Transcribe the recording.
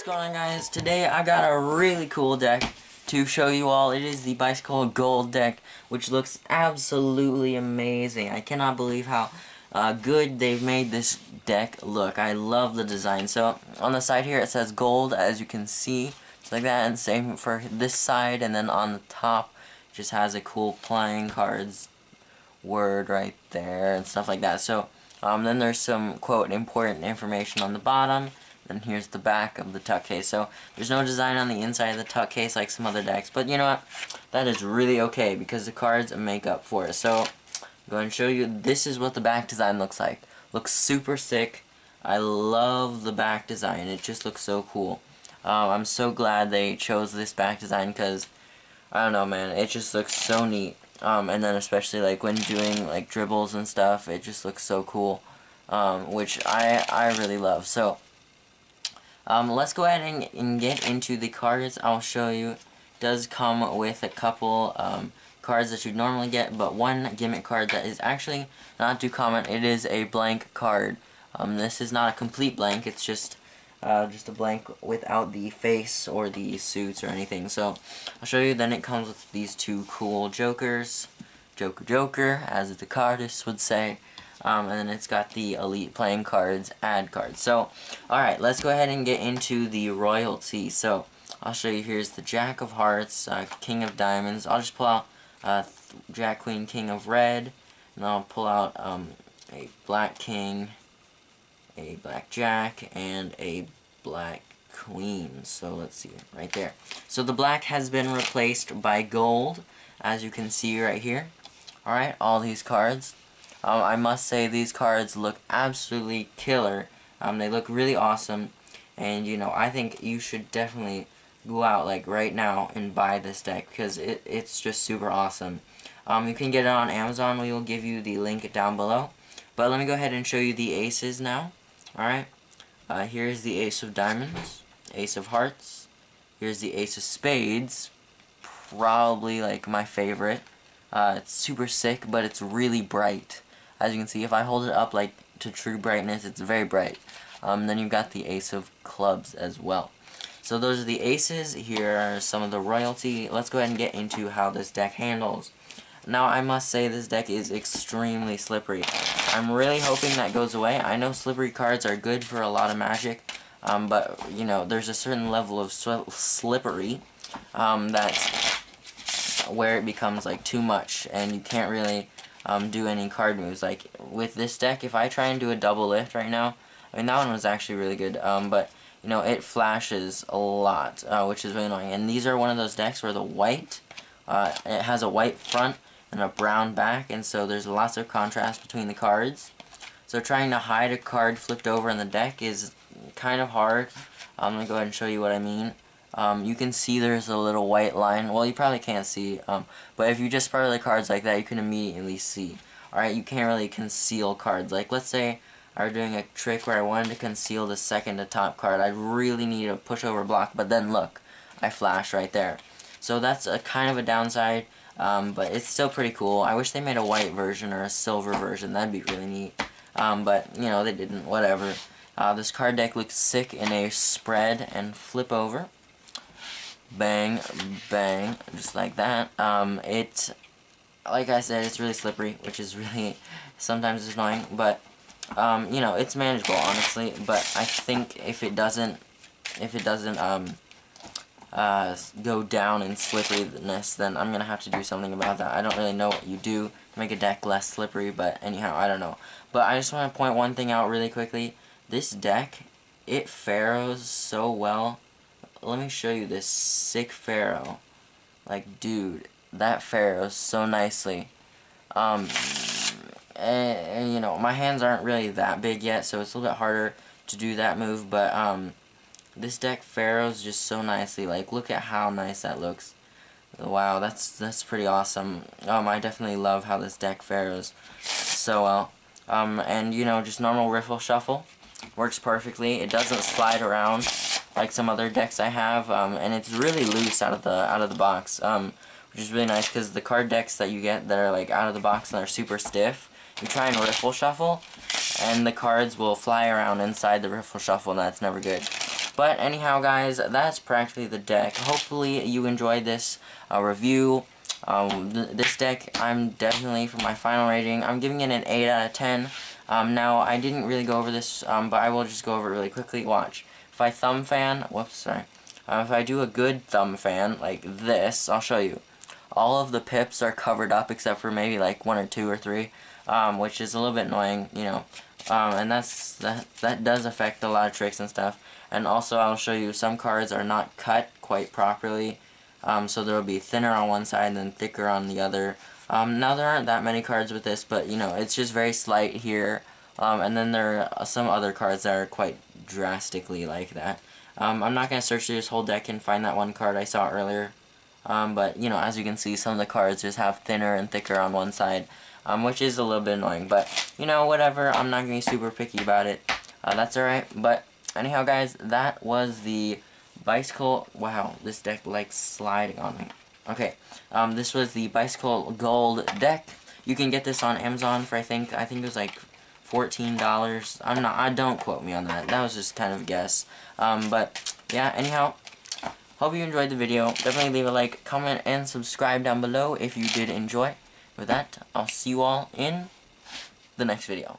going on, guys? Today I got a really cool deck to show you all. It is the Bicycle Gold deck, which looks absolutely amazing. I cannot believe how good they've made this deck look. I love the design. So on the side here it says gold, as you can see, just like that, and same for this side, and then on the top it just has a cool playing cards word right there and stuff like that. So then there's some quote important information on the bottom. And here's the back of the tuck case. So there's no design on the inside of the tuck case like some other decks, but you know what? That is really okay because the cards make up for it. So I'm going to show you. This is what the back design looks like. Looks super sick. I love the back design. It just looks so cool. I'm so glad they chose this back design because I don't know, man. It just looks so neat. And then especially like when doing like dribbles and stuff, it just looks so cool. Which I really love. So let's go ahead and get into the cards. I'll show you. It does come with a couple cards that you'd normally get, but one gimmick card that is actually not too common. It is a blank card. This is not a complete blank. It's just a blank without the face or the suits or anything. So I'll show you. Then it comes with these two cool jokers. Joker, as the cardists would say. And then it's got the elite playing cards, add cards. So, alright, let's go ahead and get into the royalty. So, I'll show you. Here's the Jack of Hearts, King of Diamonds. I'll just pull out Jack, Queen, King of Red. And I'll pull out a Black King, a Black Jack, and a Black Queen. So, let's see, right there. So, the black has been replaced by gold, as you can see right here. Alright, all these cards. I must say these cards look absolutely killer. They look really awesome, and you know, I think you should definitely go out like right now and buy this deck because it's just super awesome. You can get it on Amazon. We will give you the link down below. But let me go ahead and show you the aces now. Alright, here's the Ace of Diamonds, Ace of Hearts. Here's the Ace of Spades, probably like my favorite. It's super sick, but it's really bright. As you can see, if I hold it up like to true brightness, it's very bright. Then you've got the Ace of Clubs as well. So those are the aces. Here are some of the royalty. Let's go ahead and get into how this deck handles. Now, I must say this deck is extremely slippery. I'm really hoping that goes away. I know slippery cards are good for a lot of Magic, but you know, there's a certain level of slippery that's where it becomes like too much, and you can't really do any card moves. Like with this deck, if I try and do a double lift right now, I mean that one was actually really good, but you know, it flashes a lot, which is really annoying. And these are one of those decks where the white, it has a white front and a brown back, and so there's lots of contrast between the cards. So trying to hide a card flipped over in the deck is kind of hard. I'm going to go ahead and show you what I mean. You can see there's a little white line. Well, you probably can't see, but if you just spread the cards like that, you can immediately see. Alright, you can't really conceal cards. Like, let's say I were doing a trick where I wanted to conceal the second to top card. I'd really need a pushover block, but then look, I flash right there. So that's a kind of a downside, but it's still pretty cool. I wish they made a white version or a silver version. That'd be really neat. But, you know, they didn't. Whatever. This card deck looks sick in a spread and flip over. Bang, bang, just like that. Like I said, it's really slippery, which is really sometimes annoying, but you know, it's manageable, honestly. But I think if it doesn't go down in slipperiness, then I'm gonna have to do something about that. I don't really know what you do to make a deck less slippery, but anyhow, I don't know. But I just want to point one thing out really quickly. This deck, it pharaohs so well. Let me show you this sick pharaoh. Like, dude, that pharaohs so nicely. And, you know, my hands aren't really that big yet, so it's a little bit harder to do that move, but this deck pharaohs just so nicely. Like, look at how nice that looks. Wow, that's pretty awesome. I definitely love how this deck pharaohs so well. And you know, just normal riffle shuffle works perfectly. It doesn't slide around like some other decks I have, and it's really loose out of the box, which is really nice because the card decks that you get that are like out of the box and they're super stiff, you try and riffle shuffle, and the cards will fly around inside the riffle shuffle, and that's never good. But anyhow, guys, that's practically the deck. Hopefully you enjoyed this review. This deck, I'm definitely, for my final rating, I'm giving it an 8 out of 10. Now, I didn't really go over this, but I will just go over it really quickly. Watch. If I thumb fan, whoops, sorry. If I do a good thumb fan, like this, I'll show you. All of the pips are covered up except for maybe like 1 or 2 or 3, which is a little bit annoying, you know. And that does affect a lot of tricks and stuff. And also, I'll show you some cards are not cut quite properly. So there will be thinner on one side and then thicker on the other. Now there aren't that many cards with this, but you know, it's just very slight here. And then there are some other cards that are quite drastically like that. I'm not going to search through this whole deck and find that one card I saw earlier. But you know, as you can see, some of the cards just have thinner and thicker on one side, which is a little bit annoying. But you know, whatever. I'm not going to be super picky about it. That's alright. But anyhow, guys, that was the Bicycle. Wow, this deck likes sliding on me. Okay, this was the Bicycle Gold deck. You can get this on Amazon for I think it was like $14. Don't quote me on that. That was just kind of a guess. But yeah, anyhow, hope you enjoyed the video. Definitely leave a like, comment, and subscribe down below if you did enjoy. With that, I'll see you all in the next video.